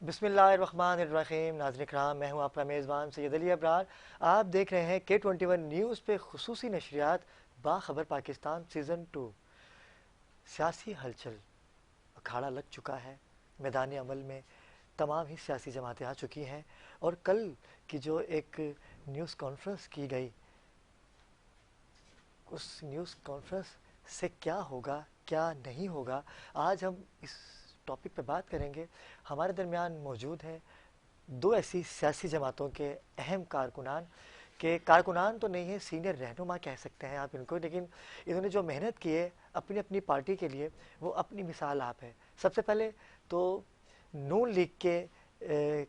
بسم اللہ الرحمن الرحیم۔ ناظرین کرام، میں ہوں آپ کا میزبان سید علی ابرار۔ آپ دیکھ رہے ہیں K21 نیوز پہ خصوصی نشریات باخبر پاکستان سیزن 2۔ سیاسی ہلچل اکھاڑا لگ چکا ہے، میدان عمل میں تمام ہی سیاسی جماعتیں آ چکی ہیں، اور کل کی جو ایک نیوز کانفرنس کی گئی، اس نیوز کانفرنس سے کیا ہوگا کیا نہیں ہوگا، آج ہم اس ٹاپک پہ بات کریں گے۔ ہمارے درمیان موجود ہیں دو ایسی سیاسی جماعتوں کے اہم کارکنان، کہ کارکنان تو نہیں ہیں، سینئر رہنما کہہ سکتے ہیں آپ ان کو، لیکن انہوں نے جو محنت کی ہے اپنی اپنی پارٹی کے لیے، وہ اپنی مثال آپ ہے۔ سب سے پہلے تو نون لیگ کے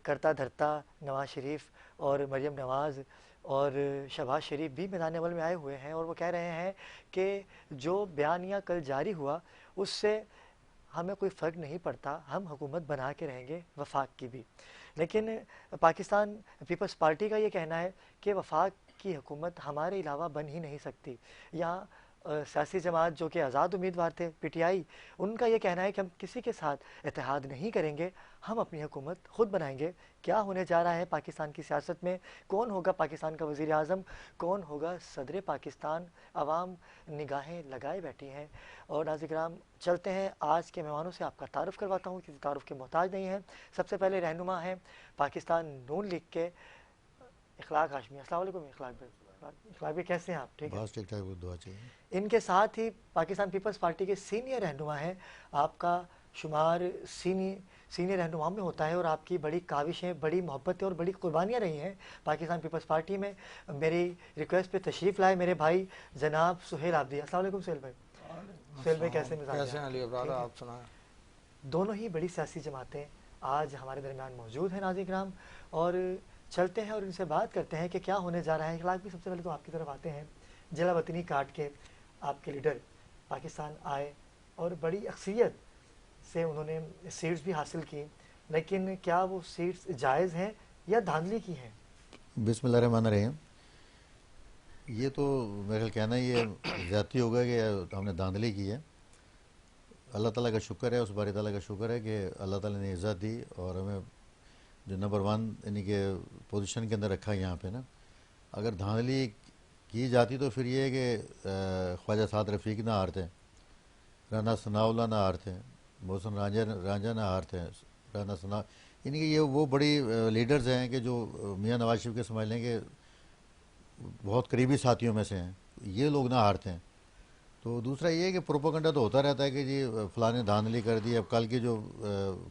کرتا دھرتا نواز شریف اور مریم نواز اور شہباز شریف بھی میدان عمل میں آئے ہوئے ہیں، اور وہ کہہ رہے ہیں کہ جو بیانیہ کل جاری ہوا اس سے ہمیں کوئی فرق نہیں پڑتا، ہم حکومت بنا کے رہیں گے، وفاق کی بھی۔ لیکن پاکستان پیپلز پارٹی کا یہ کہنا ہے کہ وفاق کی حکومت ہمارے علاوہ بن ہی نہیں سکتی۔ یہاں سیاسی جماعت جو کہ آزاد امیدوار تھے پی ٹی آئی، ان کا یہ کہنا ہے کہ ہم کسی کے ساتھ اتحاد نہیں کریں گے، ہم اپنی حکومت خود بنائیں گے۔ کیا ہونے جا رہا ہے پاکستان کی سیاست میں، کون ہوگا پاکستان کا وزیر اعظم، کون ہوگا صدر پاکستان، عوام نگاہیں لگائے بیٹھی ہیں۔ اور ناظرین کرام، چلتے ہیں آج کے مہمانوں سے، آپ کا تعارف کرواتا ہوں، کسی تعارف کے محتاج نہیں ہیں۔ سب سے پہلے رہنما ہیں پاکستان نون لیگ کے اخلاق ہاشمی۔ السلام علیکم اخلاق بھائی۔ اخلاق بھائی کیسے ہیں آپ؟ ٹھیک ہے، بس ٹھیک ٹھاک، دعا چاہیے۔ ان کے ساتھ ہی پاکستان پیپلز پارٹی کے سینئر رہنما ہیں، آپ کا شمار سینئر رہنماؤں میں ہوتا ہے، اور آپ کی بڑی کاوشیں، بڑی محبتیں اور بڑی قربانیاں رہی ہیں پاکستان پیپلز پارٹی میں۔ میری ریکویسٹ پہ تشریف لائے میرے بھائی جناب سہیل عابدی۔ السلام علیکم سہیل بھائی۔ سہیل بھائی کیسے مزاج ہیں؟ کیسے ہیں علی ابرار؟ آپ سنائیں۔ دونوں ہی بڑی سیاسی جماعتیں آج ہمارے درمیان موجود ہیں ناظرین کرام، اور چلتے ہیں اور ان سے بات کرتے ہیں کہ کیا ہونے جا رہا ہے۔ اخلاق بھی سب سے پہلے تو آپ کی طرف آتے ہیں۔ جلا وطنی کاٹ کے آپ کے لیڈر پاکستان آئے اور بڑی اکثریت سے انہوں نے سیٹس بھی حاصل کی، لیکن کیا وہ سیٹس جائز ہیں یا دھاندلی کی ہیں؟ بسم اللہ الرحمن الرحیم۔ یہ تو میرا کہنا یہ زیادتی ہوگا کہ ہم نے دھاندلی کی ہے۔ اللہ تعالیٰ کا شکر ہے، اس باری تعالیٰ کا شکر ہے کہ اللہ تعالیٰ نے عزت دی اور ہمیں جو نمبر 1 یعنی کہ پوزیشن کے اندر رکھا ہے یہاں پہ نا۔ اگر دھاندلی کی جاتی تو پھر یہ ہے کہ خواجہ سعد رفیق نہ ہارتے، رانا ثناء اللہ نہ ہارتے، محسن رانجھا نہ ہارتے، رانا ثناء، یعنی کہ یہ وہ بڑی لیڈرز ہیں کہ جو میاں نواز شریف کے سمجھ لیں کہ بہت قریبی ساتھیوں میں سے ہیں، یہ لوگ نہ ہارتے ہیں۔ تو دوسرا یہ ہے کہ پروپیگنڈا تو ہوتا رہتا ہے کہ جی فلاں نے دھاندلی کر دی۔ اب کل کے جو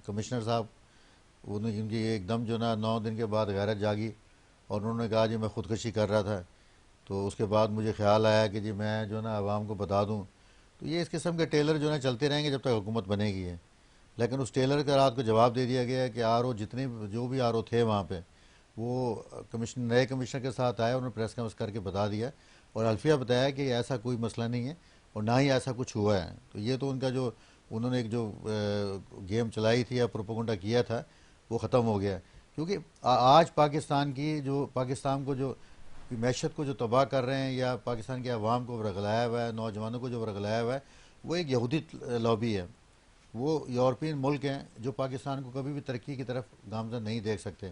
کمشنر صاحب، ان کی ایک دم جو نا 9 دن کے بعد غیرت جاگی اور انہوں نے کہا جی میں خودکشی کر رہا تھا، تو اس کے بعد مجھے خیال آیا کہ جی میں جو نا عوام کو بتا دوں۔ تو یہ اس قسم کے ٹیلر جو نا چلتے رہیں گے جب تک حکومت بنے گی ہے۔ لیکن اس ٹیلر کا رات کو جواب دے دیا گیا ہے کہ آر او جتنے جو بھی آر او تھے وہاں پہ، وہ نئے کمشنر کے ساتھ آئے، انہوں نے پریس کانفرنس کر کے بتا دیا اور الفیہ بتایا کہ ایسا کوئی مسئلہ نہیں ہے اور نہ ہی ایسا کچھ ہوا ہے۔ تو یہ تو ان کا جو انہوں نے ایک جو گیم چلائی تھی یا پروپیگنڈا کیا تھا وہ ختم ہو گیا، کیونکہ آج پاکستان کی جو پاکستان کو جو معیشت کو جو تباہ کر رہے ہیں یا پاکستان کے عوام کو ورغلایا ہوا ہے، نوجوانوں کو جو ورغلایا ہوا ہے، وہ ایک یہودی لابی ہے۔ وہ یورپین ملک ہیں جو پاکستان کو کبھی بھی ترقی کی طرف گامزن نہیں دیکھ سکتے۔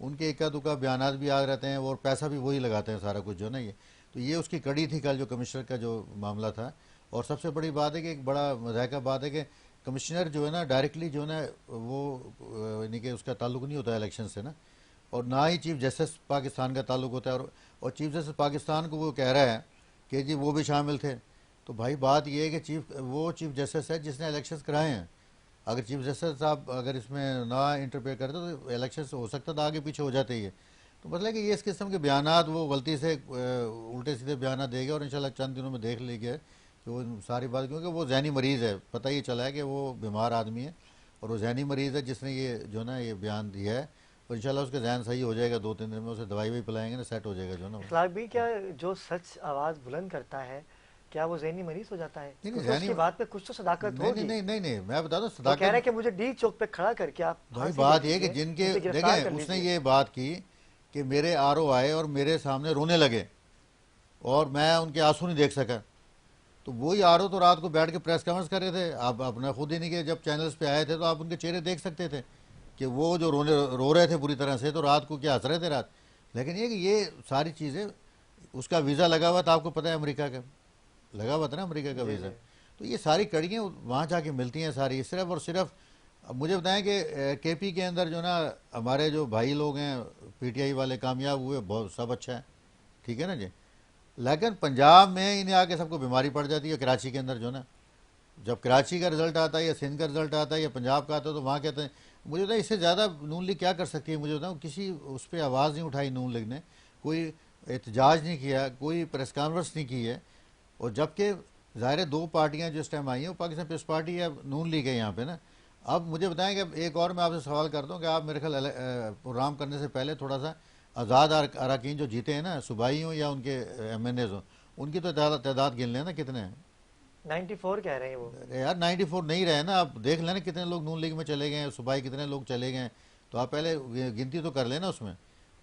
ان کے اکا دکا بیانات بھی آ رہتے ہیں اور پیسہ بھی وہی لگاتے ہیں سارا کچھ جو نا یہ۔ تو یہ اس کی کڑی تھی کل جو کمشنر کا جو معاملہ تھا۔ اور سب سے بڑی بات ہے کہ ایک بڑا مضحکہ بات ہے کہ کمشنر جو ہے نا ڈائریکٹلی جو ہے نا وہ یعنی کہ اس کا تعلق نہیں ہوتا ہے الیکشن سے نا، اور نہ ہی چیف جسٹس پاکستان کا تعلق ہوتا ہے، اور چیف جسٹس پاکستان کو وہ کہہ رہا ہے کہ جی وہ بھی شامل تھے۔ تو بھائی بات یہ ہے کہ وہ چیف جسٹس ہے جس نے الیکشنز کرائے ہیں۔ اگر چیف جسٹس صاحب اگر اس میں نہ انٹرفیئر کرتے تو الیکشنز ہو سکتا تھا آگے پیچھے ہو جاتے ہی ہے۔ تو مطلب کہ یہ اس قسم کے بیانات وہ غلطی سے الٹے سیدھے بیانات دے گا، اور انشاءاللہ چند دنوں میں دیکھ لے گا کہ وہ ساری بات، کیونکہ وہ ذہنی مریض ہے، پتہ یہ چلا ہے کہ وہ بیمار آدمی ہے اور وہ ذہنی مریض ہے جس نے یہ جو نا یہ بیان دیا ہے، اور انشاءاللہ اس کا ذہن صحیح ہو جائے گا 2-3 دن میں، اسے دوائی بھی پلائیں گے نا سیٹ ہو جائے گا جو نا۔ اخلاق بھی کیا جو سچ آواز بلند کرتا ہے کیا وہ ذہنی مریض ہو جاتا ہے؟ نہیں کیونکہ اس کی بات پہ کچھ تو صداقت ہوگی۔ نہیں میں بتا دوں وہ کہہ رہا ہے صداقت کہ مجھے ڈی چوک پہ کھڑا کر کے آپ بھائی بات یہ ہے کہ جن کے دیکھیں اس نے یہ بات کی کہ میرے آر او آئے اور میرے سامنے رونے لگے اور میں ان کے آنسو نہیں دیکھ سکا، تو وہی آر او تو رات کو بیٹھ کے پریس کانفرنس کر رہے تھے۔ آپ اپنا خود ہی نہیں کہ جب چینلز پہ آئے تھے تو آپ ان کے چہرے دیکھ سکتے تھے کہ وہ جو رو رہے تھے پوری طرح سے تو رات کو کیا ہنس رہے تھے رات. لیکن یہ کہ یہ ساری چیزیں اس کا ویزا لگا ہوا تھا, آپ کو پتہ ہے امریکہ کا لگا ہوا تھا نا امریکہ کا ویزا. تو یہ ساری کڑیاں وہاں جا کے ملتی ہیں ساری, صرف اور صرف. اب مجھے بتائیں کہ کے پی کے اندر جو نا ہمارے جو بھائی لوگ ہیں پی ٹی آئی والے کامیاب ہوئے, بہت سب اچھا ہے, ٹھیک ہے نا جی. لیکن پنجاب میں انہیں آ کے سب کو بیماری پڑ جاتی ہے. کراچی کے اندر جو نا جب کراچی کا رزلٹ آتا ہے یا سندھ کا رزلٹ آتا ہے یا پنجاب کا آتا ہے تو وہاں کہتے ہیں, مجھے بتائیں اس سے زیادہ نون لیگ کیا کر سکتی ہے. مجھے بتاؤں کسی اس پہ آواز نہیں اٹھائی نون لیگ نے, کوئی احتجاج نہیں کیا, کوئی پریس کانفرنس نہیں کی ہے. اور جبکہ ظاہر 2 پارٹیاں جو اس ٹائم آئی ہیں وہ پاکستان پیپلز پارٹی ہے, نون لیگ ہے یہاں پہ نا. اب مجھے بتائیں کہ ایک اور میں آپ سے سوال کرتا ہوں کہ آپ میرے خیال پروگرام کرنے سے پہلے تھوڑا سا آزاد اراکین جو جیتے ہیں نا, صوبائی ہوں یا ان کے ایم این ایز ہوں, ان کی تو تعداد گن لیں نا کتنے ہیں. 94 کہہ رہے ہیں وہ. یار 94 نہیں رہے نا, آپ دیکھ لینا کتنے لوگ نون لیگ میں چلے گئے ہیں, صوبائی کتنے لوگ چلے گئے ہیں. تو آپ پہلے گنتی تو کر لینا اس میں.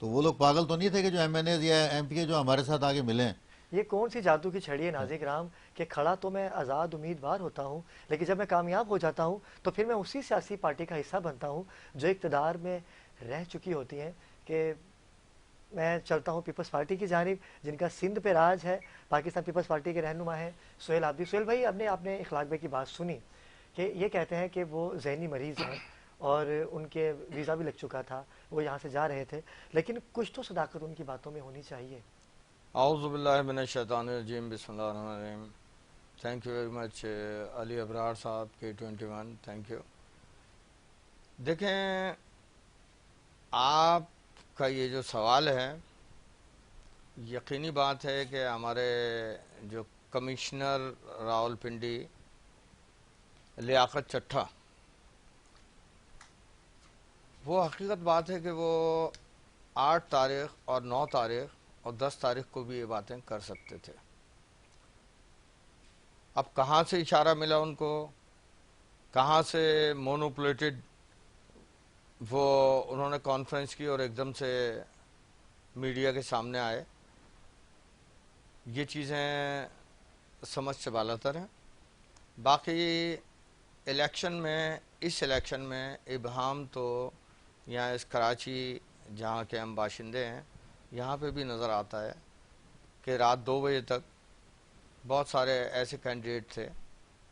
تو وہ لوگ پاگل تو نہیں تھے کہ جو ایم این ایز یا ایم پی کے جو ہمارے ساتھ آگے ملے ہیں. یہ کون سی جادو کی چھڑی ہے ناظر کرام کہ کھڑا تو میں آزاد امیدوار ہوتا ہوں, لیکن جب میں کامیاب ہو جاتا ہوں تو پھر میں اسی سیاسی پارٹی کا حصہ بنتا ہوں جو اقتدار میں رہ چکی ہوتی ہیں. کہ میں چلتا ہوں پیپلز پارٹی کی جانب, جن کا سندھ پہ راج ہے, پاکستان پیپلز پارٹی کے رہنما ہیں سہیل عابدی. سہیل بھائی, آپ نے اخلاق بھائی کی بات سنی کہ یہ کہتے ہیں کہ وہ ذہنی مریض ہیں اور ان کے ویزا بھی لگ چکا تھا, وہ یہاں سے جا رہے تھے, لیکن کچھ تو صداقت ان کی باتوں میں ہونی چاہیے. اعوذ باللہ من الشیطان الرجیم, بسم اللہ الرحمن الرحیم. تھینک یو ویری مچ علی ابرار صاحب, K21, تھینک یو. دیکھیں, آپ کا یہ جو سوال ہے, یقینی بات ہے کہ ہمارے جو کمشنر راولپنڈی لیاقت چٹھا, وہ حقیقت بات ہے کہ وہ 8 تاریخ اور 9 تاریخ اور 10 تاریخ کو بھی یہ باتیں کر سکتے تھے. اب کہاں سے اشارہ ملا ان کو, کہاں سے مونوپولیٹڈ وہ انہوں نے کانفرنس کی اور ایک دم سے میڈیا کے سامنے آئے, یہ چیزیں سمجھ سے بالاتر ہیں. باقی الیکشن میں, اس الیکشن میں ابہام تو یہاں اس کراچی جہاں کے ہم باشندے ہیں یہاں پہ بھی نظر آتا ہے کہ رات 2 بجے تک بہت سارے ایسے کینڈیڈیٹ تھے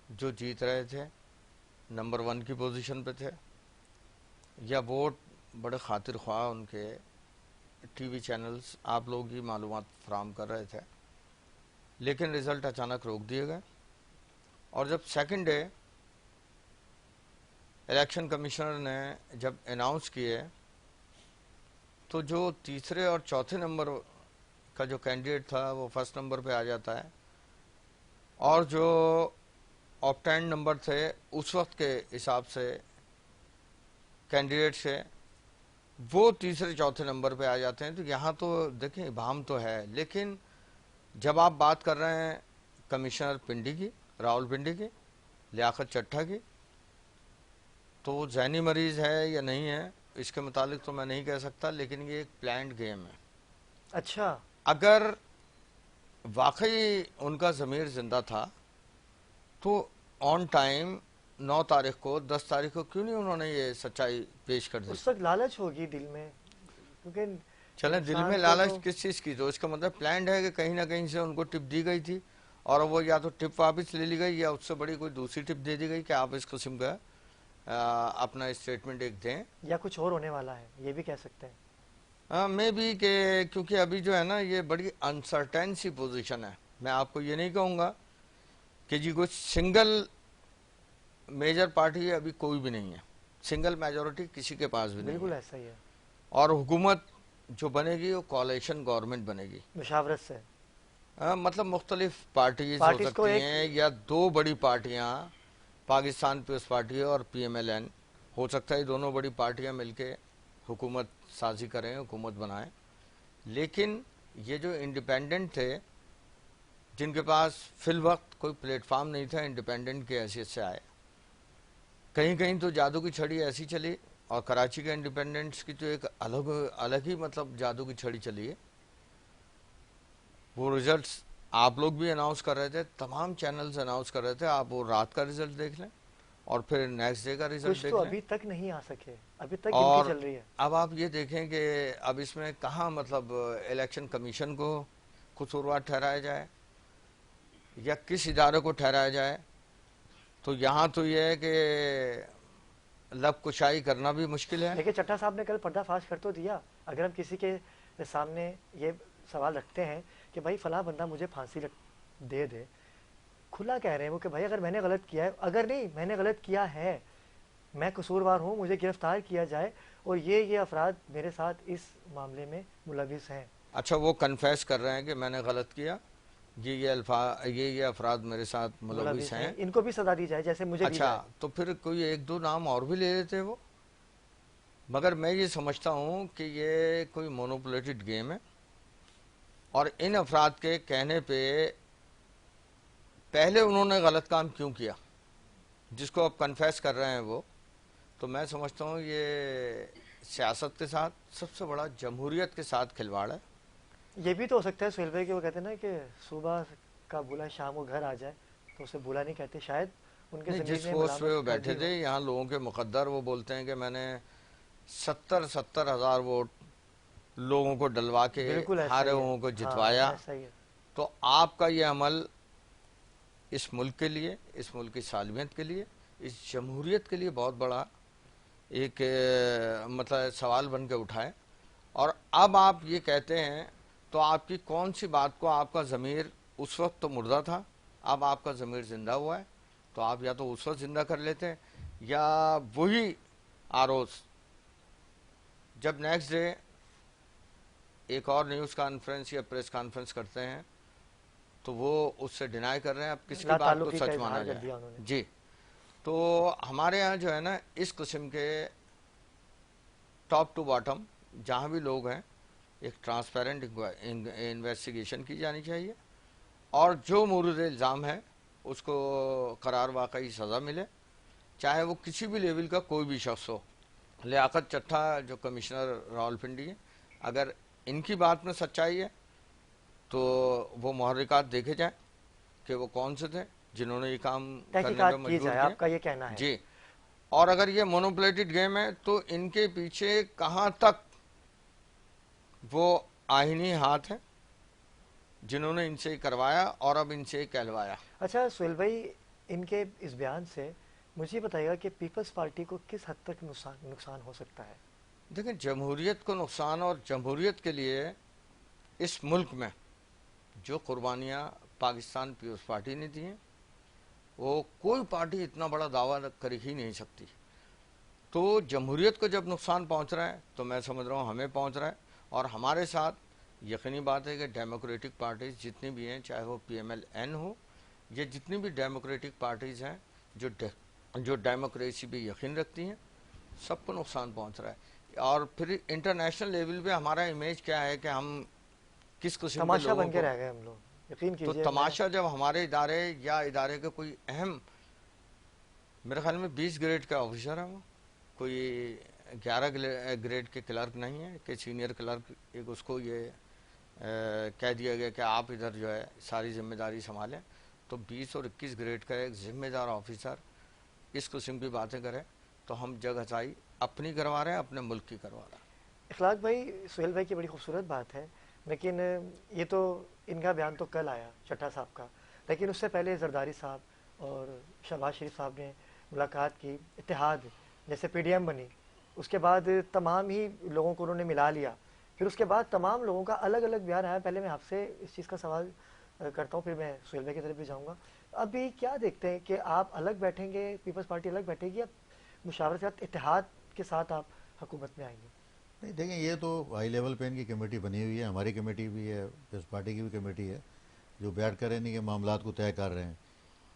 جو جیت رہے تھے, نمبر 1 کی پوزیشن پہ تھے, یا ووٹ بڑے خاطر خواہ ان کے ٹی وی چینلز آپ لوگ ہی معلومات فراہم کر رہے تھے, لیکن رزلٹ اچانک روک دیے گئے. اور جب سیکنڈ ڈے الیکشن کمشنر نے جب اناؤنس کیے تو جو تیسرے اور چوتھے نمبر کا جو کینڈیڈیٹ تھا وہ فرسٹ نمبر پہ آ جاتا ہے, اور جو آپٹینڈ نمبر تھے اس وقت کے حساب سے کینڈیڈیٹ سے وہ تیسرے چوتھے نمبر پہ آ جاتے ہیں. تو یہاں تو دیکھیں ابہام تو ہے, لیکن جب آپ بات کر رہے ہیں کمشنر پنڈی کی, راولپنڈی کی, لیاقت چٹھا کی, تو وہ ذہنی مریض ہے یا نہیں ہے اس کے متعلق تو میں نہیں کہہ سکتا, لیکن یہ ایک پلانڈ گیم ہے. اچھا, اگر واقعی ان کا ضمیر زندہ تھا تو آن ٹائم 9 تاریخ کو 10 تاریخ کو کیوں نہیں انہوں نے یہ سچائی پیش کر دی؟ اس وقت لالچ ہوگی دل میں, کیونکہ چلیں دل میں لالچ کس چیز کی, تو اس کا مطلب پلانڈ ہے کہ کہیں نہ کہیں سے ان کو ٹپ دی گئی تھی اور وہ یا تو ٹپ واپس لے لی گئی یا اس سے بڑی کوئی دوسری ٹپ دے دی گئی کہ آپ اس قسم کا اپنا اسٹیٹمنٹ ایک دیں, یا کچھ اور ہونے والا ہے, یہ بھی کہہ سکتے ہیں. میں بھی کہ کیونکہ ابھی جو ہے نا یہ بڑی انسرٹین سی پوزیشن ہے. میں آپ کو یہ نہیں کہوں گا کہ جی کچھ سنگل میجر پارٹی ابھی کوئی بھی نہیں ہے, سنگل میجورٹی کسی کے پاس بھی نہیں ہے, بالکل ایسا ہی ہے. اور حکومت جو بنے گی وہ کولیشن گورنمنٹ بنے گی, مشاورت سے, مطلب مختلف پارٹیز ہو سکتی ہیں, یا 2 بڑی پارٹیاں پاکستان پیپلز پارٹی اور PMLN ہو سکتا ہے, دونوں بڑی پارٹیاں مل کے حکومت سازی کریں, حکومت بنائیں. لیکن یہ جو انڈیپینڈنٹ تھے جن کے پاس فی الوقت کوئی پلیٹ فارم نہیں تھا انڈیپینڈنٹ کی حیثیت سے آئے, کہیں کہیں تو جادو کی چھڑی ایسی چلی, اور کراچی کے انڈیپینڈنٹس کی تو ایک الگ ہی مطلب جادو کی چھڑی چلی ہے. وہ رزلٹس آپ لوگ بھی اناؤنس کر رہے تھے, تمام چینلز اناؤنس کر رہے تھے, آپ وہ رات کا رزلٹ دیکھ لیں, اور پھر نیکسٹ ڈے کا کچھ ریزلٹ دیکھ تو لیں. ابھی تک نہیں آ سکے, ابھی تک اور گنتی چل رہی ہے. اب آپ یہ دیکھیں کہ اب اس میں کہاں مطلب الیکشن کمیشن کو قصوروار ٹھہرایا جائے یا کس ادارے کو ٹھہرایا جائے. تو یہاں تو یہ ہے کہ لب کشائی کرنا بھی مشکل ہے. لیکن چٹھا صاحب نے کل پردہ فاش کر تو دیا. اگر ہم کسی کے سامنے یہ سوال رکھتے ہیں کہ بھائی فلاں بندہ مجھے پھانسی دے دے, کھلا کہہ رہے ہیں وہ کہ بھائی اگر میں نے غلط کیا ہے, اگر نہیں میں نے غلط کیا ہے, میں قصوروار ہوں, مجھے گرفتار کیا جائے, اور یہ افراد میرے ساتھ اس معاملے میں ملوث ہیں. اچھا وہ کنفیس کر رہے ہیں کہ میں نے غلط کیا, یہ افراد میرے ساتھ ملوث ہیں, ان کو بھی سزا دی جائے جیسے مجھے دی جائے. اچھا تو پھر کوئی ایک دو نام اور بھی لے لیتے وہ. مگر میں یہ سمجھتا ہوں کہ یہ کوئی مونوپولیٹڈ گیم ہے, اور ان افراد کے کہنے پہ پہلے انہوں نے غلط کام کیوں کیا جس کو اب کنفیس کر رہے ہیں وہ. تو میں سمجھتا ہوں یہ سیاست کے ساتھ سب سے بڑا جمہوریت کے ساتھ کھلواڑ ہے. یہ بھی تو ہو سکتا ہے سہیل بھائی کہ وہ کہتے ہیں نا کہ صبح کا بولا شام کو گھر آ جائے, تو اسے بولا نہیں کہتے. شاید ان کے نہیں, زمین جس میں پوسٹ پہ وہ ملامت بیٹھے کر دی تھے ہو. یہاں لوگوں کے مقدر وہ بولتے ہیں کہ میں نے 70,000 ووٹ لوگوں کو ڈلوا کے بالکل ایسا ہارے ہی ہے. لوگوں کو ہاں جتوایا. ایسا ہی ہے. تو آپ کا یہ عمل اس ملک کے لیے, اس ملک کی سالمیت کے لیے, اس جمہوریت کے لیے بہت بڑا ایک مطلب سوال بن کے اٹھائے. اور اب آپ یہ کہتے ہیں تو آپ کی کون سی بات کو, آپ کا ضمیر اس وقت تو مردہ تھا, اب آپ کا ضمیر زندہ ہوا ہے, تو آپ یا تو اس وقت زندہ کر لیتے ہیں یا وہی آروز جب نیکسٹ ڈے ایک اور نیوز کانفرنس یا پریس کانفرنس کرتے ہیں تو وہ اس سے ڈینائی کر رہے ہیں. اب کس کی لا بات کو تعلقی کا سچ اظہار مانا کر جائے. دیا انہوں نے. جی, تو ہمارے یہاں جو ہے نا اس قسم کے ٹاپ ٹو باٹم جہاں بھی لوگ ہیں ایک ٹرانسپیرنٹ انویسٹیگیشن کی جانی چاہیے, اور جو مورد الزام ہے اس کو قرار واقعی سزا ملے, چاہے وہ کسی بھی لیول کا کوئی بھی شخص ہو. لیاقت چٹھا جو کمشنر راولپنڈی ہے, اگر ان کی بات میں سچائی ہے تو وہ محرکات دیکھے جائیں کہ وہ کون سے تھے جنہوں نے یہ کام کرنے پہ تحقیقات کی مجبور جائے, کیا. آپ کا یہ کہنا ہے. جی, اور اگر یہ مونوپولیٹڈ گیم ہے تو ان کے پیچھے کہاں تک وہ آئینی ہاتھ ہیں جنہوں نے ان سے کروایا اور اب ان سے کہلوایا. اچھا سہیل بھائی, ان کے اس بیان سے مجھے بتائیے گا کہ پیپلز پارٹی کو کس حد تک نقصان ہو سکتا ہے؟ دیکھیں, جمہوریت کو نقصان, اور جمہوریت کے لیے اس ملک میں جو قربانیاں پاکستان پیپلز پارٹی نے دی ہیں وہ کوئی پارٹی اتنا بڑا دعویٰ کر ہی نہیں سکتی. تو جمہوریت کو جب نقصان پہنچ رہا ہے تو میں سمجھ رہا ہوں ہمیں پہنچ رہا ہے, اور ہمارے ساتھ یقینی بات ہے کہ ڈیموکریٹک پارٹیز جتنی بھی ہیں, چاہے وہ پی ایم ایل این ہو یا جتنی بھی ڈیموکریٹک پارٹیز ہیں جو ڈیموکریسی پہ یقین رکھتی ہیں, سب کو نقصان پہنچ رہا ہے. اور پھر انٹرنیشنل لیول پہ ہمارا امیج کیا ہے کہ ہم کس قسم کے تماشا لوگوں بن کے کو, رہ گئے ہم لوگ, یقین تو کیجئے. تماشا جب ہمارے ادارے یا ادارے کے کوئی اہم, میرے خیال میں 20 گریڈ کا آفیسر ہے, وہ کوئی 11 گریڈ کے کلرک نہیں ہے کہ سینئر کلرک, ایک اس کو یہ کہہ دیا گیا کہ آپ ادھر جو ہے ساری ذمہ داری سنبھالیں, تو 20 اور 21 گریڈ کا ایک ذمہ دار آفیسر اس قسم کی باتیں کرے تو ہم جگ ہسائی اپنی کروا رہے ہیں, اپنے ملک کی کروا رہے ہیں. اخلاق بھائی, سہیل بھائی کی بڑی خوبصورت بات ہے, لیکن یہ تو ان کا بیان تو کل آیا چٹھا صاحب کا, لیکن اس سے پہلے زرداری صاحب اور شہباز شریف صاحب نے ملاقات کی, اتحاد جیسے پی ڈی ایم بنی, اس کے بعد تمام ہی لوگوں کو انہوں نے ملا لیا, پھر اس کے بعد تمام لوگوں کا الگ الگ بیان آیا. پہلے میں آپ سے اس چیز کا سوال کرتا ہوں, پھر میں سہیل بھائی کی طرف بھی جاؤں گا. ابھی کیا دیکھتے ہیں کہ آپ الگ بیٹھیں گے, پیپلز پارٹی الگ بیٹھے گی, یا مشاورت کے ساتھ اتحاد کے ساتھ آپ حکومت میں آئیں گے؟ نہیں دیکھیں, یہ تو ہائی لیول پہ ان کی کمیٹی بنی ہوئی ہے, ہماری کمیٹی بھی ہے, پیپلز پارٹی کی بھی کمیٹی ہے, جو بیٹھ کر ان کے معاملات کو طے کر رہے ہیں.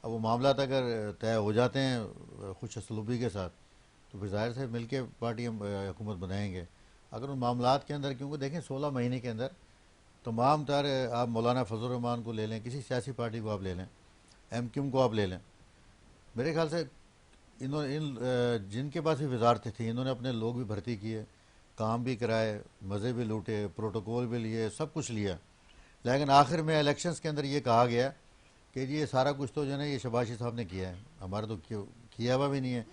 اب وہ معاملات اگر طے ہو جاتے ہیں خوش اسلوبی کے ساتھ تو پھر ظاہر سے مل کے پارٹی ہم حکومت بنائیں گے. اگر ان معاملات کے اندر, کیونکہ دیکھیں 16 مہینے کے اندر تمام تر, آپ مولانا فضل الرحمان کو لے لیں, کسی سیاسی پارٹی کو آپ لے لیں, ایم کیو ایم کو آپ لے لیں, میرے خیال سے جن کے پاس بھی وزارتیں تھیں انہوں نے اپنے لوگ بھی بھرتی کیے, کام بھی کرائے, مزے بھی لوٹے, پروٹوکول بھی لیے, سب کچھ لیا, لیکن آخر میں الیکشنز کے اندر یہ کہا گیا کہ یہ سارا کچھ تو جو ہے نا یہ شہباز شریف صاحب نے کیا ہے, ہمارا تو کیا ہوا بھی نہیں ہے.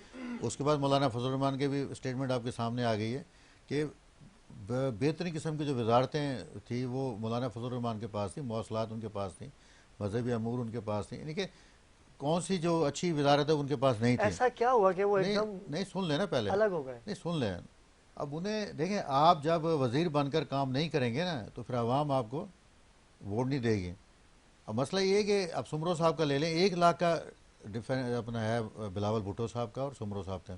اس کے بعد مولانا فضل الرحمان کے بھی اسٹیٹمنٹ آپ کے سامنے آ گئی ہے کہ بہترین قسم کی جو وزارتیں تھیں وہ مولانا فضل الرحمان کے پاس تھیں, مواصلات ان کے پاس تھیں, مذہبی امور ان کے پاس تھیں, یعنی کہ کون سی جو اچھی وزارت ہے ان کے پاس نہیں تھی. ایسا کیا ہوا کہ وہ ایک نہیں دم نہیں سن لیں نا پہلے, الگ ہو گئے؟ نہیں سن لیں. اب انہیں دیکھیں, آپ جب وزیر بن کر کام نہیں کریں گے نا تو پھر عوام آپ کو ووٹ نہیں دے گی. اب مسئلہ یہ ہے کہ اب سمرو صاحب کا لے لیں, 1 لاکھ کا اپنا ہے بلاول بھٹو صاحب کا اور سمرو صاحب کا.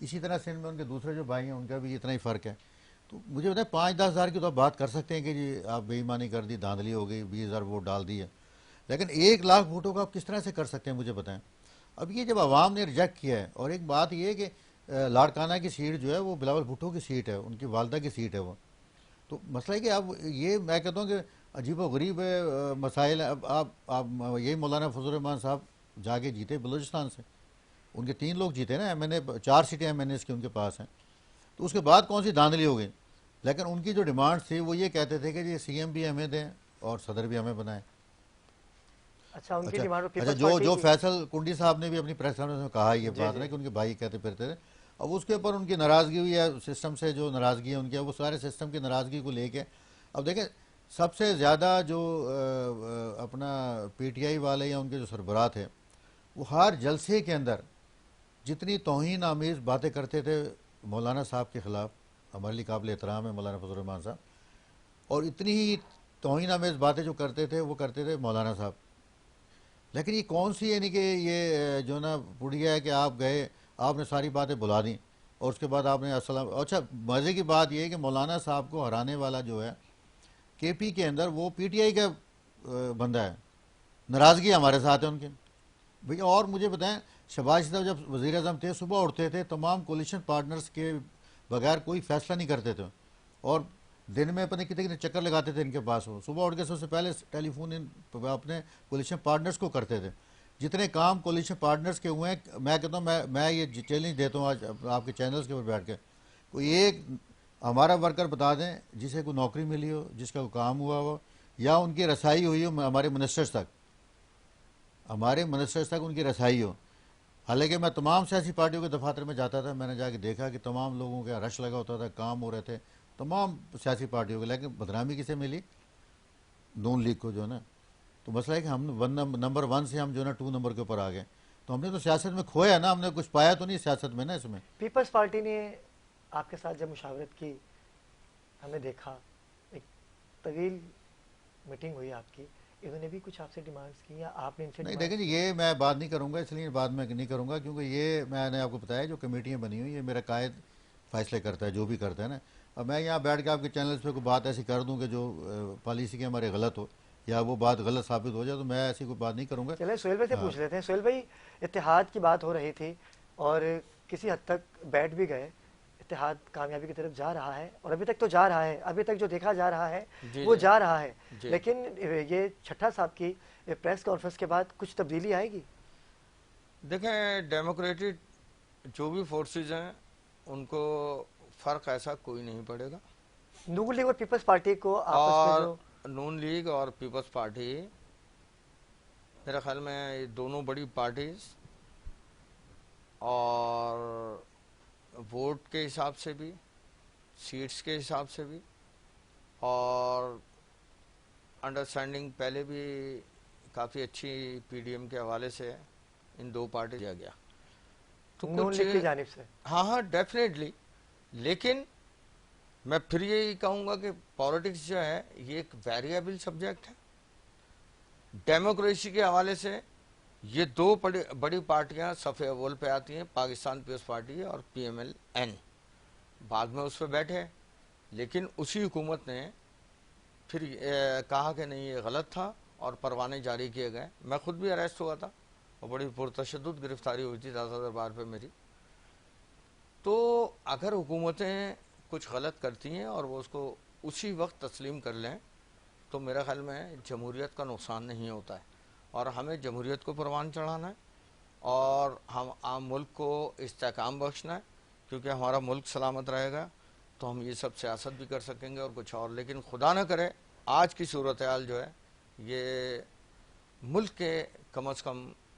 اسی طرح سندھ میں ان کے دوسرے جو بھائی ہیں ان کا بھی اتنا ہی فرق ہے. تو مجھے بتائیں 5-10 ہزار کی تو آپ بات کر سکتے ہیں کہ جی آپ بے ایمانی کر دی, دھاندلی ہو گئی, 20 ہزار ووٹ ڈال دیے, لیکن 1 لاکھ ووٹوں کا آپ کس طرح سے کر سکتے ہیں مجھے بتائیں. اب یہ جب عوام نے ریجیکٹ کیا ہے, اور ایک بات یہ ہے کہ لاڑکانہ کی سیٹ جو ہے وہ بلاول بھٹو کی سیٹ ہے, ان کی والدہ کی سیٹ ہے وہ. تو مسئلہ ہے کہ اب یہ میں کہتا ہوں کہ عجیب و غریب مسائل. اب آپ یہی مولانا فضل الرحمان صاحب جا کے جیتے بلوچستان سے, ان کے 3 لوگ جیتے نا MNA, 4 سیٹیں MNAs کی ان کے پاس ہیں. تو اس کے بعد کون سی دھاندلی ہو گئی. لیکن ان کی جو ڈیمانڈ تھی وہ یہ کہتے تھے کہ یہ CM بھی ہمیں دیں اور صدر بھی ہمیں بنائیں. اچھا ان کی اچھا ڈیمانڈ اچھا پیپلز جو پارٹی جو کی. فیصل کنڈی صاحب نے بھی اپنی پریس کانفرنس میں کہا یہ جی بات جی نا کہ ان کے بھائی کہتے پھرتے تھے. اب اس کے اوپر ان کی ناراضگی ہوئی ہے, سسٹم سے جو ناراضگی ہے ان کی, وہ سارے سسٹم کی ناراضگی کو لے کے اب دیکھیں سب سے زیادہ جو اپنا PTI والے یا ان کے جو سربراہ تھے وہ ہر جلسے کے اندر جتنی توہین آمیز باتیں کرتے تھے مولانا صاحب کے خلاف, ہمارے لیے قابل احترام ہے مولانا فضل الرحمان صاحب, اور اتنی ہی توہین آمیز باتیں جو کرتے تھے وہ کرتے تھے مولانا صاحب. لیکن یہ کون سی یعنی کہ یہ جو نا پڑیا ہے کہ آپ گئے, آپ نے ساری باتیں بلا دیں اور اس کے بعد آپ نے السلام. اچھا مزے کی بات یہ ہے کہ مولانا صاحب کو ہرانے والا جو ہے KP کے اندر وہ PTI کا بندہ ہے, ناراضگی ہمارے ساتھ ہے ان کی بھئی. اور مجھے بتائیں شہباز صاحب جب وزیر اعظم تھے صبح اٹھتے تھے تمام کولیشن پارٹنرز کے بغیر کوئی فیصلہ نہیں کرتے تھے, اور دن میں پتہ کتنے کتنے چکر لگاتے تھے ان کے پاس. وہ صبح اٹھ کے سب سے پہلے ٹیلی فون اپنے کولیشن پارٹنرز کو کرتے تھے. جتنے کام کولیشن پارٹنرز کے ہوئے ہیں, میں کہتا ہوں میں یہ چیلنج دیتا ہوں آج آپ کے چینلز کے اوپر بیٹھ کے, کوئی ایک ہمارا ورکر بتا دیں جسے کوئی نوکری ملی ہو, جس کا کوئی کام ہوا ہو, یا ان کی رسائی ہوئی ہو ہمارے منسٹرز تک ان کی رسائی ہو. حالانکہ میں تمام سیاسی پارٹیوں کے دفاتر میں جاتا تھا, میں نے جا کے دیکھا کہ تمام لوگوں کا رش لگا ہوتا تھا, کام ہو رہے تھے تمام سیاسی پارٹیوں کے, لیکن بدنامی کسے ملی؟ نون لیگ کو جو ہے نا. تو مسئلہ ہے کہ ہم نمبر 1 سے ہم جو ہے نا 2 نمبر کے اوپر آ گئے. تو ہم نے تو سیاست میں کھویا نا, ہم نے کچھ پایا تو نہیں سیاست میں نا. اس میں پیپلز پارٹی نے آپ کے ساتھ جب مشاورت کی, ہم نے دیکھا ایک طویل میٹنگ ہوئی آپ کی, انہوں نے بھی کچھ آپ سے ڈیمانڈز کی یا آپ نے ان سے نہیں ڈیمانڈ؟ دیکھیں جی یہ میں بات نہیں کروں گا, اس لیے بعد میں نہیں کروں گا کیونکہ یہ میں نے آپ کو بتایا جو کمیٹیاں بنی ہوئی یہ میرا قائد فیصلے کرتا ہے جو بھی کرتا ہے نا. اب میں یہاں بیٹھ کے آپ کے چینلز پہ کوئی بات ایسی کر دوں کہ جو پالیسی کے ہمارے غلط ہو یا وہ بات غلط ثابت ہو جائے تو میں ایسی کوئی بات نہیں کروں گا. چلیں سہیل بھائی سے ہاں پوچھ لیتے ہیں. سہیل بھائی اتحاد کی بات ہو رہی تھی اور کسی حد تک بیٹھ بھی گئے, اتحاد کامیابی کی طرف جا رہا ہے اور ابھی تک تو جا رہا ہے, ابھی تک جو دیکھا جا رہا ہے وہ جا رہا ہے, لیکن یہ چھٹا صاحب کی پریس کانفرنس کے بعد کچھ تبدیلی آئے گی؟ دیکھیں ڈیموکریٹک جو بھی فورسز ہیں ان کو فرق ایسا کوئی نہیں پڑے گا. نون لیگ اور پیپلز پارٹی کو آپس میں اور جو نون لیگ اور پیپلز پارٹی میرے خیال میں یہ دونوں بڑی پارٹیز اور ووٹ کے حساب سے بھی, سیٹس کے حساب سے بھی, اور انڈرسٹینڈنگ پہلے بھی کافی اچھی PDM کے حوالے سے ان 2 پارٹی دیا گیا. تو نون کچھ لیگ کی جانب سے ہاں ڈیفینیٹلی, لیکن میں پھر یہی کہوں گا کہ پالیٹکس جو ہے یہ ایک ویریبل سبجیکٹ ہے. ڈیموکریسی کے حوالے سے یہ 2 بڑی پارٹیاں صفحے اول پہ آتی ہیں, پاکستان پیپلز پارٹی اور PMLN. بعد میں اس پہ بیٹھے, لیکن اسی حکومت نے پھر کہا کہ نہیں یہ غلط تھا اور پروانے جاری کیے گئے. میں خود بھی اریسٹ ہوا تھا اور بڑی پرتشدد گرفتاری ہوئی تھی دادا دربار پہ میری. تو اگر حکومتیں کچھ غلط کرتی ہیں اور وہ اس کو اسی وقت تسلیم کر لیں تو میرا خیال میں جمہوریت کا نقصان نہیں ہوتا ہے, اور ہمیں جمہوریت کو پروان چڑھانا ہے اور ہم عام ملک کو استحکام بخشنا ہے, کیونکہ ہمارا ملک سلامت رہے گا تو ہم یہ سب سیاست بھی کر سکیں گے اور کچھ اور. لیکن خدا نہ کرے آج کی صورتحال جو ہے یہ ملک کے کم از کم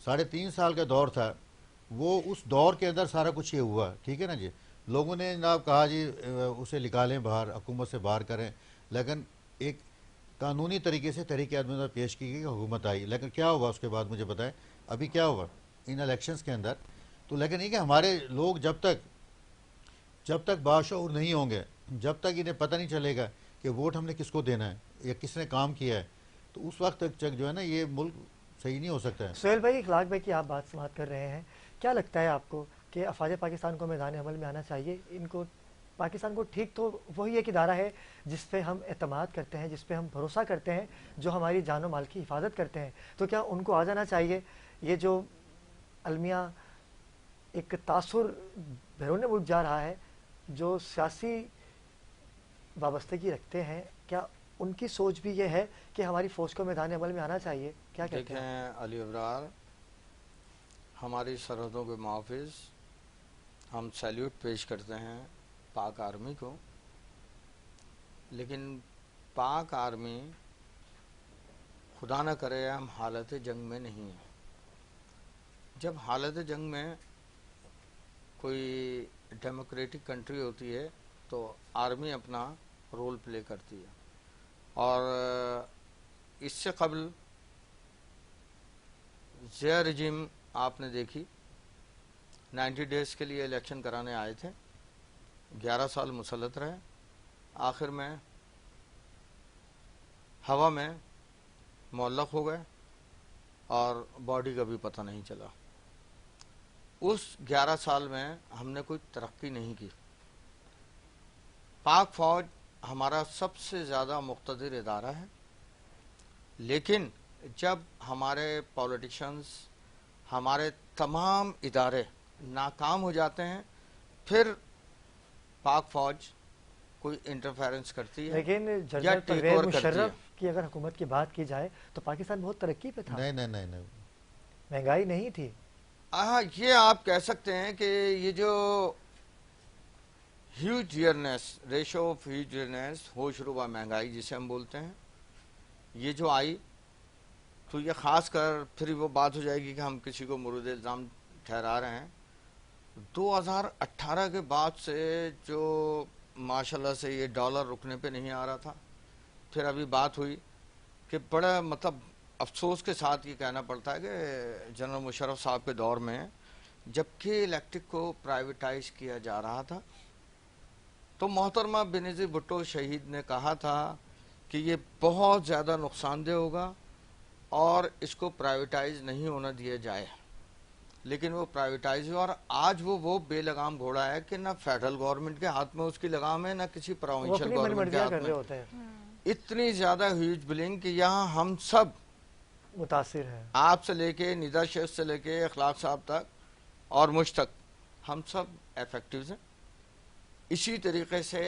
3.5 سال کا دور تھا، وہ اس دور کے اندر سارا کچھ یہ ہوا، ٹھیک ہے نا جی. لوگوں نے جناب کہا جی اسے نکالیں باہر، حکومت سے باہر کریں، لیکن ایک قانونی طریقے سے تحریک عدم پیش کی گئی کہ حکومت آئی. لیکن کیا ہوا اس کے بعد مجھے بتائیں ابھی کیا ہوا ان الیکشنز کے اندر. تو لیکن یہ کہ ہمارے لوگ جب تک باشعور نہیں ہوں گے، جب تک انہیں پتہ نہیں چلے گا کہ ووٹ ہم نے کس کو دینا ہے یا کس نے کام کیا ہے، تو اس وقت تک جو ہے نا یہ ملک صحیح نہیں ہو سکتا ہے. سہیل بھائی، اخلاق بھائی کی آپ بات سماعت کر رہے ہیں، کیا لگتا ہے آپ کو کہ افواج پاکستان کو میدان عمل میں آنا چاہیے؟ ان کو پاکستان کو ٹھیک تو وہی ایک ادارہ ہے جس پہ ہم اعتماد کرتے ہیں، جس پہ ہم بھروسہ کرتے ہیں، جو ہماری جان و مال کی حفاظت کرتے ہیں، تو کیا ان کو آ جانا چاہیے؟ یہ جو المیہ ایک تاثر بیرون ملک جا رہا ہے، جو سیاسی وابستگی رکھتے ہیں، کیا ان کی سوچ بھی یہ ہے کہ ہماری فوج کو میدان عمل میں آنا چاہیے؟ کیا کہتے ہیں؟ دیکھیں علی ابرار، ہماری سرحدوں کے محافظ، ہم سیلیوٹ پیش کرتے ہیں پاک آرمی کو، لیکن پاک آرمی خدا نہ کرے ہم حالت جنگ میں نہیں ہیں. جب حالت جنگ میں کوئی ڈیموکریٹک کنٹری ہوتی ہے تو آرمی اپنا رول پلے کرتی ہے. اور اس سے قبل ضیاء رجیم آپ نے دیکھی 90 ڈیز کے لیے الیکشن کرانے آئے تھے، 11 سال مسلط رہے، آخر میں ہوا میں معلق ہو گئے اور باڈی کا بھی پتہ نہیں چلا. اس 11 سال میں ہم نے کوئی ترقی نہیں کی. پاک فوج ہمارا سب سے زیادہ مقتدر ادارہ ہے، لیکن جب ہمارے پولیٹیشنز، ہمارے تمام ادارے ناکام ہو جاتے ہیں، پھر پاک فوج کوئی انٹرفیرنس کرتی ہے لیکن یا جنرل ٹیک پرویز اوور کرتی ہے. مشرف کی اگر حکومت کی بات کی جائے تو پاکستان بہت ترقی پہ تھا، نہیں مہنگائی نہیں تھی. ہاں، یہ آپ کہہ سکتے ہیں کہ یہ جو ہیوج ڈیئرنیس، ریشو آف ہیوج ڈیئرنیس، ہوش ربا مہنگائی جسے ہم بولتے ہیں، یہ جو آئی تو یہ خاص کر پھر وہ بات ہو جائے گی کہ ہم کسی کو مورد الزام ٹھہرا رہے ہیں. 2018 کے بعد سے جو ماشاءاللہ سے یہ ڈالر رکنے پہ نہیں آ رہا تھا، پھر ابھی بات ہوئی کہ بڑا مطلب افسوس کے ساتھ یہ کہنا پڑتا ہے کہ جنرل مشرف صاحب کے دور میں جبکہ الیکٹرک کو پرائیویٹائز کیا جا رہا تھا تو محترمہ بینظیر بھٹو شہید نے کہا تھا کہ یہ بہت زیادہ نقصان دہ ہوگا اور اس کو پرائیویٹائز نہیں ہونا دیا جائے، لیکن وہ پرائیویٹائز ہوا. اور آج وہ بے لگام گھوڑا ہے کہ نہ فیڈرل گورنمنٹ کے ہاتھ میں اس کی لگام ہے، نہ کسی وہ پروونشل اپنی من گورنمنٹ کے مرضیاں ہاتھ کر میں. رہے ہوتے ہیں، اتنی زیادہ ہیوج بلنگ کہ یہاں ہم سب، متاثر ہیں. آپ سے لے کے ندا شیخ سے لے کے اخلاق صاحب تک اور مجھ تک، ہم سب افیکٹوز ہیں. اسی طریقے سے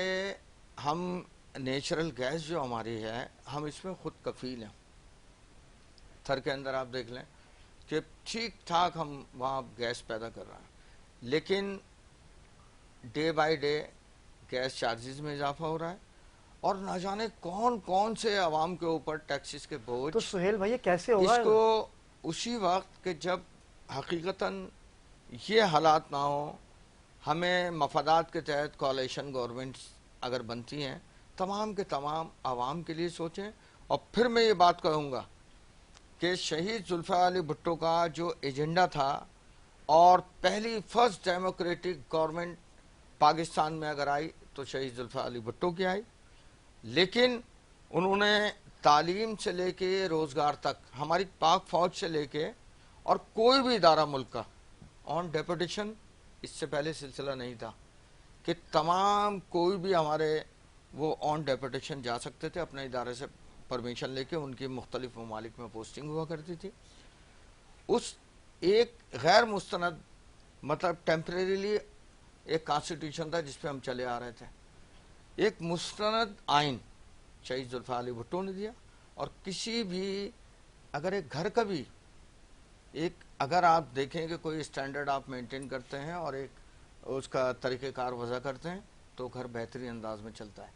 ہم نیچرل گیس جو ہماری ہے، ہم اس میں خود کفیل ہیں. تھر کے اندر آپ دیکھ لیں کہ ٹھیک ٹھاک ہم وہاں گیس پیدا کر رہے ہیں، لیکن day by day gas charges میں اضافہ ہو رہا ہے اور نہ جانے کون کون سے عوام کے اوپر ٹیکسز کے بوجھ. تو سہیل بھائی یہ کیسے ہوگا؟ اس کو اسی وقت کہ جب حقیقتاً یہ حالات نہ ہوں، ہمیں مفادات کے تحت کولیشن گورنمنٹس اگر بنتی ہیں، تمام کے تمام عوام کے لیے سوچیں. اور پھر میں یہ بات کہوں گا کہ شہید ذوالفقار علی بھٹو کا جو ایجنڈا تھا، اور پہلی فرسٹ ڈیموکریٹک گورنمنٹ پاکستان میں اگر آئی تو شہید ذوالفقار علی بھٹو کی آئی، لیکن انہوں نے تعلیم سے لے کے روزگار تک، ہماری پاک فوج سے لے کے اور کوئی بھی ادارہ ملک کا آن ڈیپوٹیشن، اس سے پہلے سلسلہ نہیں تھا کہ تمام کوئی بھی ہمارے وہ آن ڈیپوٹیشن جا سکتے تھے اپنے ادارے سے پرمیشن لے کے. ان کی مختلف ممالک میں پوسٹنگ ہوا کرتی تھی. اس ایک غیر مستند مطلب ٹیمپریریلی ایک کانسٹیٹیوشن تھا جس پہ ہم چلے آ رہے تھے. ایک مستند آئین شہید ذوالفقار علی بھٹو نے دیا. اور کسی بھی اگر ایک گھر کا بھی ایک اگر آپ دیکھیں کہ کوئی اسٹینڈرڈ آپ مینٹین کرتے ہیں اور ایک اس کا طریقہ کار وضع کرتے ہیں تو گھر بہترین انداز میں چلتا ہے.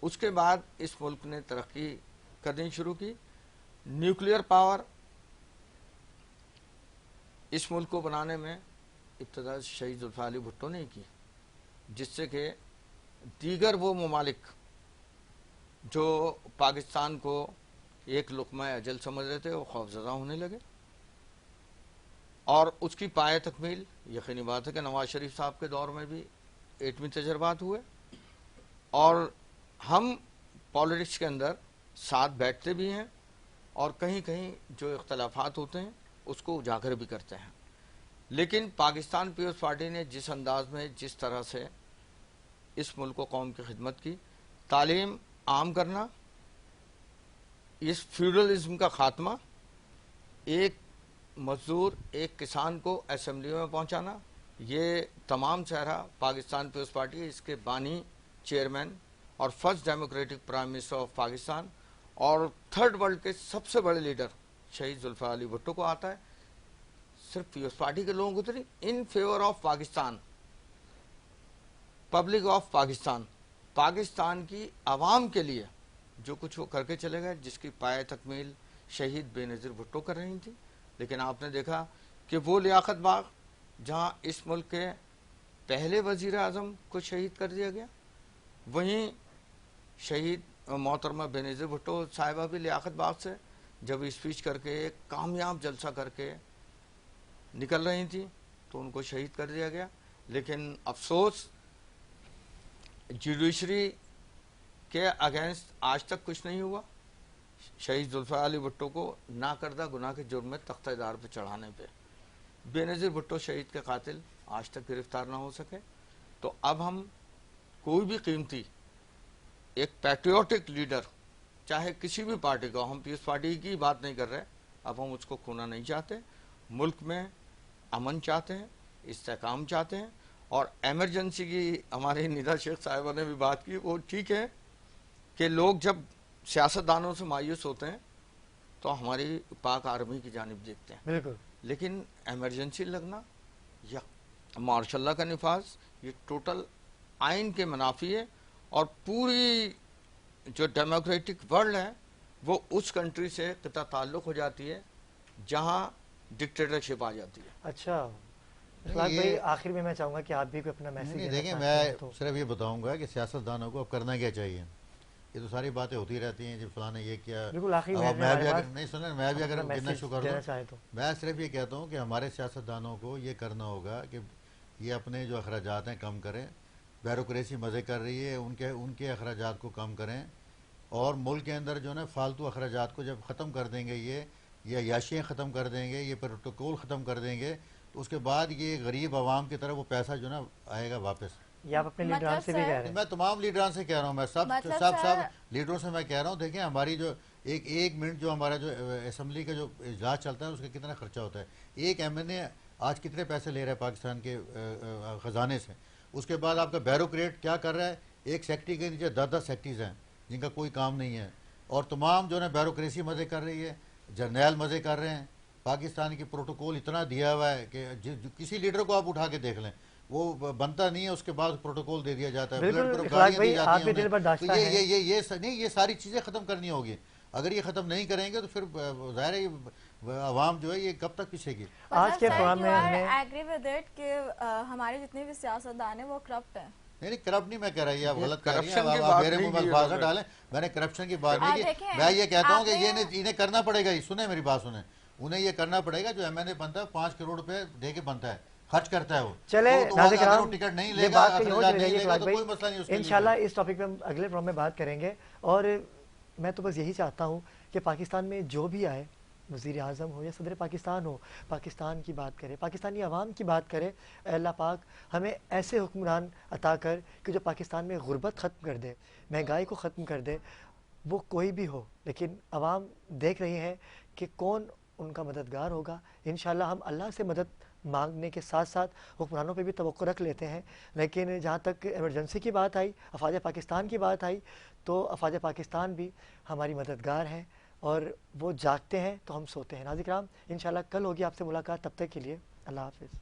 اس کے بعد اس ملک نے ترقی کرنی شروع کی. نیوکلیئر پاور اس ملک کو بنانے میں ابتدا شہید ذوالفقار علی بھٹو نے کی، جس سے کہ دیگر وہ ممالک جو پاکستان کو ایک لقمہ اجل سمجھ رہے تھے وہ خوفزدہ ہونے لگے، اور اس کی پایہ تکمیل یقینی بات ہے کہ نواز شریف صاحب کے دور میں بھی ایٹمی تجربات ہوئے، اور ہم پالیٹکس کے اندر ساتھ بیٹھتے بھی ہیں اور کہیں کہیں جو اختلافات ہوتے ہیں اس کو اجاگر بھی کرتے ہیں، لیکن پاکستان پیپلز پارٹی نے جس انداز میں جس طرح سے اس ملک و قوم کی خدمت کی، تعلیم عام کرنا، اس فیوڈلزم کا خاتمہ، ایک مزدور ایک کسان کو اسمبلیوں میں پہنچانا، یہ تمام چہرہ پاکستان پیپلز پارٹی ہے، اس کے بانی چیئرمین اور first democratic prime minister of Pakistan اور تھرڈ ورلڈ کے سب سے بڑے لیڈر شہید ذوالفقار علی بھٹو کو آتا ہے۔ صرف پیپلز پارٹی کے لوگوں کو تو نہیں، in favour of Pakistan, public of Pakistan, Pakistan کی عوام کے لیے جو کچھ وہ کر کے چلے گئے، جس کی پایہ تکمیل شہید بے نظیر بھٹو کر رہی تھی۔ لیکن آپ نے دیکھا کہ وہ لیاقت باغ جہاں اس ملک کے پہلے وزیر اعظم کو شہید کر دیا گیا، وہیں شہید محترمہ بے نظیر بھٹو صاحبہ بھی لیاقت باغ سے جب اسپیچ کر کے ایک کامیاب جلسہ کر کے نکل رہی تھیں تو ان کو شہید کر دیا گیا۔ لیکن افسوس جوڈیشری کے اگینسٹ آج تک کچھ نہیں ہوا، شہید ذوالفقار علی بھٹو کو ناکردہ گناہ کے جرم میں تختہ دار پہ چڑھانے پہ، بے نظیر بھٹو شہید کے قاتل آج تک گرفتار نہ ہو سکے۔ تو اب ہم کوئی بھی قیمتی ایک پیٹریوٹک لیڈر چاہے کسی بھی پارٹی کا، ہم پیپلز پارٹی کی بات نہیں کر رہے، اب ہم اس کو کھونا نہیں چاہتے، ملک میں امن چاہتے ہیں، استحکام چاہتے ہیں، اور ایمرجنسی کی ہماری ندا شیخ صاحبہ نے بھی بات کی، وہ ٹھیک ہے کہ لوگ جب سیاستدانوں سے مایوس ہوتے ہیں تو ہماری پاک آرمی کی جانب دیکھتے ہیں، بالکل، لیکن ایمرجنسی لگنا یا مارشل لا کا نفاذ یہ ٹوٹل آئین کے منافی ہے، اور پوری جو ڈیموکریٹک ورلڈ ہے وہ اس کنٹری سے قطع تعلق ہو جاتی ہے جہاں ڈکٹیٹرشپ آ جاتی ہے۔ اچھا اخلاق بھائی، آخر میں میں چاہوں گا کہ آپ بھی کوئی اپنا میسج نہیں دینا دیکھیں، چاہتے میں ہیں تو۔ صرف یہ بتاؤں گا کہ سیاستدانوں کو اب کرنا کیا چاہیے۔ یہ تو ساری باتیں ہوتی رہتی ہیں، جب فلاں نے یہ کیا، بالکل آخر اب میں بھی اگر نہیں سنیں، میں بھی اپنا اگر میسج کہنا شروع کر دینا دوں، چاہیں تو۔ میں صرف یہ کہتا ہوں کہ ہمارے سیاستدانوں کو یہ کرنا ہوگا کہ یہ اپنے جو اخراجات ہیں کم کریں، بیوروکریسی مزے کر رہی ہے، ان کے اخراجات کو کم کریں، اور ملک کے اندر جو ہے نا فالتو اخراجات کو جب ختم کر دیں گے، یہ عیاشیاں ختم کر دیں گے، یہ پروٹوکول ختم کر دیں گے، تو اس کے بعد یہ غریب عوام کی طرف وہ پیسہ جو نا آئے گا واپس۔ یہ آپ اپنے لیڈران سے بھی کہہ رہے ہیں؟ میں تمام لیڈران سے کہہ رہا ہوں، میں سب لیڈروں سے میں کہہ رہا ہوں، دیکھیں ہماری جو ایک منٹ جو ہمارا جو اسمبلی کا جو اجلاس چلتا ہے اس کا کتنا خرچہ ہوتا ہے، ایک ایم این اے آج کتنے پیسے لے رہا ہے پاکستان کے خزانے سے، اس کے بعد آپ کا بیوروکریٹ کیا کر رہا ہے، ایک سیکٹری کے نیچے 10 سیکٹریز ہیں جن کا کوئی کام نہیں ہے، اور تمام جو ہے نا بیوروکریسی مزے کر رہی ہے، جرنیل مزے کر رہے ہیں، پاکستان کی پروٹوکول اتنا دیا ہوا ہے کہ کسی لیڈر کو آپ اٹھا کے دیکھ لیں وہ بنتا نہیں ہے، اس کے بعد پروٹوکول دے دیا جاتا ہے، بالکل اخلاق بھائی، آپ بھی دل برداشتہ ہیں، یہ ساری چیزیں ختم کرنی ہوگی، اگر یہ ختم نہیں کریں گے تو پھر ظاہر ہے عوام جو ہے یہ کب تک پیچھے گی۔ آج کے پروگرام میں ہم نے ایگری ود اٹ کہ ہمارے جتنے بھی سیاستدان ہیں وہ کرپٹ ہیں۔ نہیں کرپٹ نہیں میں کہہ رہا، یہ آپ غلط کہہ رہی ہیں، کرپشن کی آپ بات میرے نہیں منہ میں کی الفاظ نہ انہوں نے۔ ڈالیں، میں نے کرپشن کی بات نہیں کی، دیکھیں، میں یہ کہتا ہوں کہ آپ نے انہیں کرنا پڑے گا، سنیں میری بات سنیں، انہیں یہ کرنا پڑے گا، جو ایم این اے بنتا ہے 5 کروڑ روپے دے کے بنتا ہے، خرچ کرتا ہے وہ، چلے تو ناظرین اگر کرام، وہ ٹکٹ نہیں یہ لے گا، بات کہیں اور اخراجات چلی نہیں جائے گی لے گا اخلاق تو بھائی، کوئی مسئلہ نہیں اس کے لیے۔ انشاءاللہ اس ٹاپک پہ ہم اگلے پروگرام میں بات کریں گے، اور میں تو بس یہی چاہتا ہوں کہ پاکستان میں جو بھی آئے، وزیر اعظم ہو یا صدر پاکستان ہو، پاکستان کی بات کرے، پاکستانی عوام کی بات کرے، اے اللہ پاک ہمیں ایسے حکمران عطا کر کہ جو پاکستان میں غربت ختم کر دے، مہنگائی کو ختم کر دے، وہ کوئی بھی ہو، لیکن عوام دیکھ رہی ہیں کہ کون ان کا مددگار ہوگا۔ انشاءاللہ ہم اللہ سے مدد مانگنے کے ساتھ ساتھ حکمرانوں پہ بھی توقع رکھ لیتے ہیں، لیکن جہاں تک ایمرجنسی کی بات آئی، افواج پاکستان کی بات آئی، تو افواج پاکستان بھی ہماری مددگار ہیں، اور وہ جاگتے ہیں تو ہم سوتے ہیں۔ ناظرین کرام، انشاءاللہ کل ہوگی آپ سے ملاقات، تب تک کے لیے اللہ حافظ۔